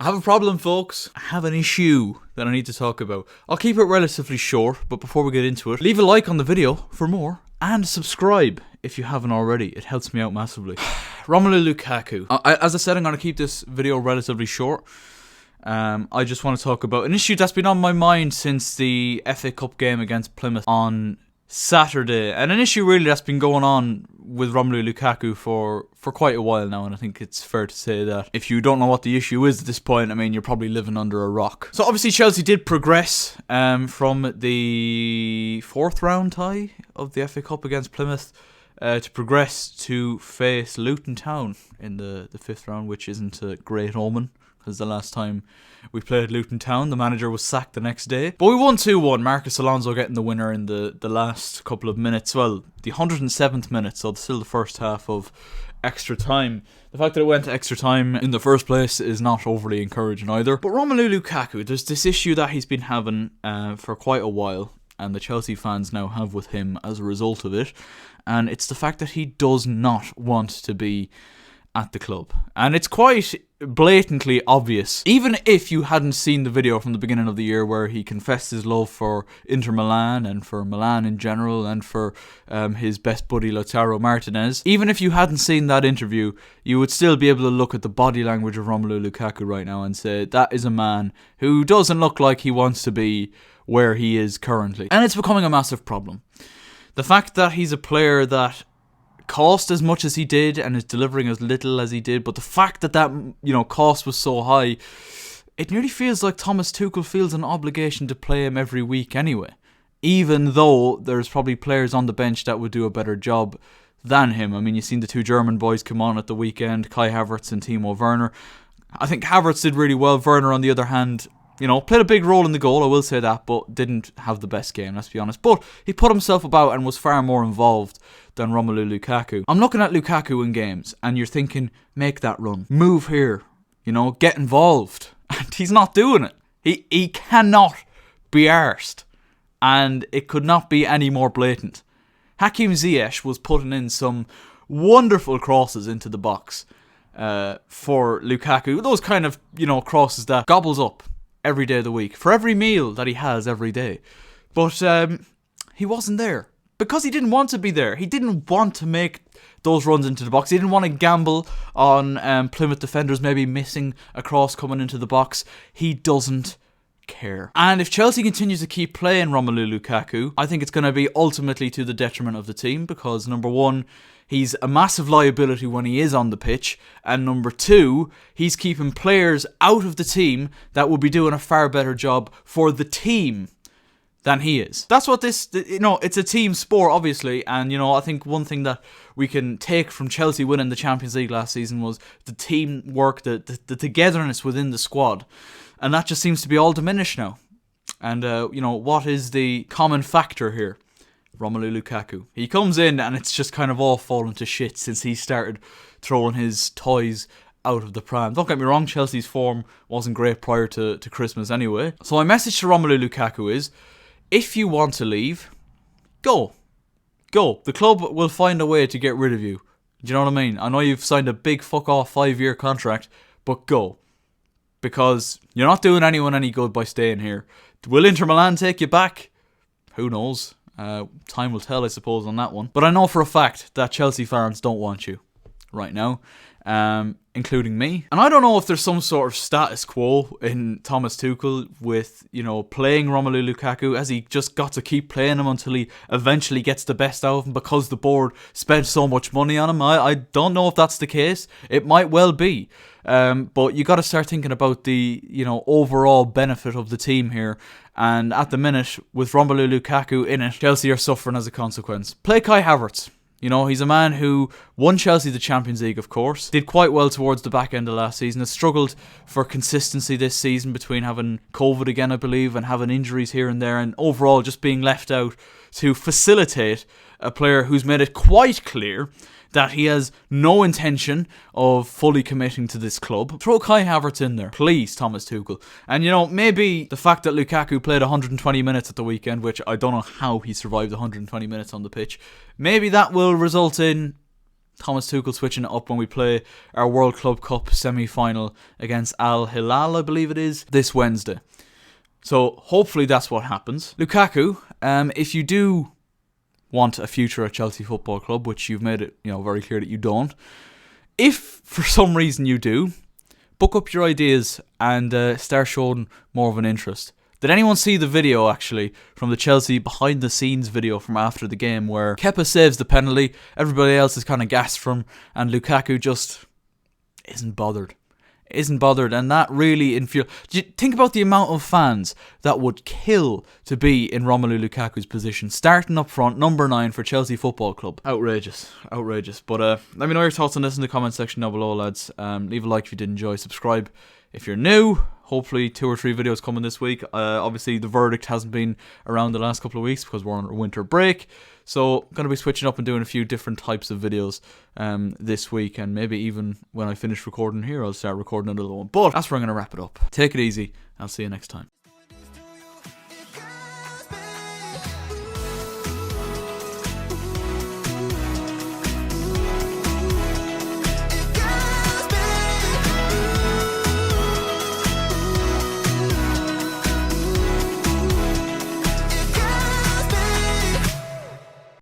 I have a problem, folks. I have an issue that I need to talk about. I'll keep it relatively short, but before we get into it, leave a like on the video for more, and subscribe if you haven't already. It helps me out massively. ROMELU LUKAKU. As I said, I'm going to keep this video relatively short. I just want to talk about an issue that's been on my mind since the FA Cup game against Plymouth on Saturday, and an issue really that's been going on with ROMELU LUKAKU for quite a while now, and I think it's fair to say that if you don't know what the issue is at this point, I mean, you're probably living under a rock. So obviously Chelsea did progress from the 4th round tie of the FA Cup against Plymouth to progress to face Luton Town in the 5th round, which isn't a great omen, because the last time we played Luton Town, the manager was sacked the next day. But we won 2-1, Marcus Alonso getting the winner in the last couple of minutes. Well, the 107th minute, so still the first half of extra time. The fact that it went to extra time in the first place is not overly encouraging either. But ROMELU LUKAKU, there's this issue that he's been having for quite a while, and the Chelsea fans now have with him as a result of it. And it's the fact that he does not want to be at the club. And it's quite blatantly obvious, even if you hadn't seen the video from the beginning of the year where he confessed his love for Inter Milan and for Milan in general and for his best buddy Lautaro Martinez. Even if you hadn't seen that interview, you would still be able to look at the body language of ROMELU LUKAKU right now and say that is a man who doesn't look like he wants to be where he is currently. And it's becoming a massive problem. The fact that he's a player that cost as much as he did and is delivering as little as he did, but the fact that cost was so high, it nearly feels like Thomas Tuchel feels an obligation to play him every week anyway, even though there's probably players on the bench that would do a better job than him. I mean, you've seen the 2 German boys come on at the weekend, Kai Havertz and Timo Werner. I think Havertz did really well. Werner, on the other hand, played a big role in the goal, I will say that, but didn't have the best game, let's be honest. But he put himself about and was far more involved than ROMELU LUKAKU. I'm looking at Lukaku in games, and you're thinking, make that run, move here, get involved. And he's not doing it. He cannot be arsed. And it could not be any more blatant. Hakim Ziyech was putting in some wonderful crosses into the box for Lukaku. Those kind of, crosses that gobbles up every day of the week, for every meal that he has every day. But he wasn't there because he didn't want to be there. He didn't want to make those runs into the box. He didn't want to gamble on Plymouth defenders maybe missing a cross coming into the box. He doesn't care. And if Chelsea continues to keep playing ROMELU LUKAKU, I think it's going to be ultimately to the detriment of the team, because number one, he's a massive liability when he is on the pitch, and number two, he's keeping players out of the team that will be doing a far better job for the team than he is. That's what this, it's a team sport, obviously, and, I think one thing that we can take from Chelsea winning the Champions League last season was the teamwork, the togetherness within the squad, and that just seems to be all diminished now. And, what is the common factor here? ROMELU LUKAKU. He comes in and it's just kind of all fallen to shit since he started throwing his toys out of the pram. Don't get me wrong, Chelsea's form wasn't great prior to Christmas anyway. So my message to ROMELU LUKAKU is, if you want to leave, go. Go. The club will find a way to get rid of you. Do you know what I mean? I know you've signed a big fuck off 5-year contract, but go. Because you're not doing anyone any good by staying here. Will Inter Milan take you back? Who knows? Time will tell, I suppose, on that one. But I know for a fact that Chelsea fans don't want you right now, including me. And I don't know if there's some sort of status quo in Thomas Tuchel with, playing ROMELU LUKAKU, as he just got to keep playing him until he eventually gets the best out of him because the board spent so much money on him. I don't know if that's the case. It might well be. But you got to start thinking about the, overall benefit of the team here. And at the minute, with ROMELU LUKAKU in it, Chelsea are suffering as a consequence. Play Kai Havertz. He's a man who won Chelsea the Champions League, of course. Did quite well towards the back end of last season. Has struggled for consistency this season between having COVID again, I believe, and having injuries here and there. And overall, just being left out to facilitate a player who's made it quite clear that he has no intention of fully committing to this club. Throw Kai Havertz in there, please, Thomas Tuchel. And, maybe the fact that Lukaku played 120 minutes at the weekend, which I don't know how he survived 120 minutes on the pitch, maybe that will result in Thomas Tuchel switching it up when we play our World Club Cup semi-final against Al Hilal, I believe it is, this Wednesday. So hopefully that's what happens. Lukaku, if you do want a future at Chelsea Football Club, which you've made it very clear that you don't, if for some reason you do, book up your ideas and start showing more of an interest. Did anyone see the video, actually, from the Chelsea behind-the-scenes video from after the game where Kepa saves the penalty, everybody else is kind of gassed from, and Lukaku just isn't bothered. And that really think about the amount of fans that would kill to be in Romelu Lukaku's position, starting up front, number 9 for Chelsea Football Club. Outrageous. But let me know your thoughts on this in the comment section down below, lads. Leave a like if you did enjoy, subscribe if you're new. Hopefully 2 or 3 videos coming this week. Obviously the verdict hasn't been around the last couple of weeks because we're on a winter break. So I'm going to be switching up and doing a few different types of videos this week. And maybe even when I finish recording here, I'll start recording another one. But that's where I'm going to wrap it up. Take it easy. I'll see you next time.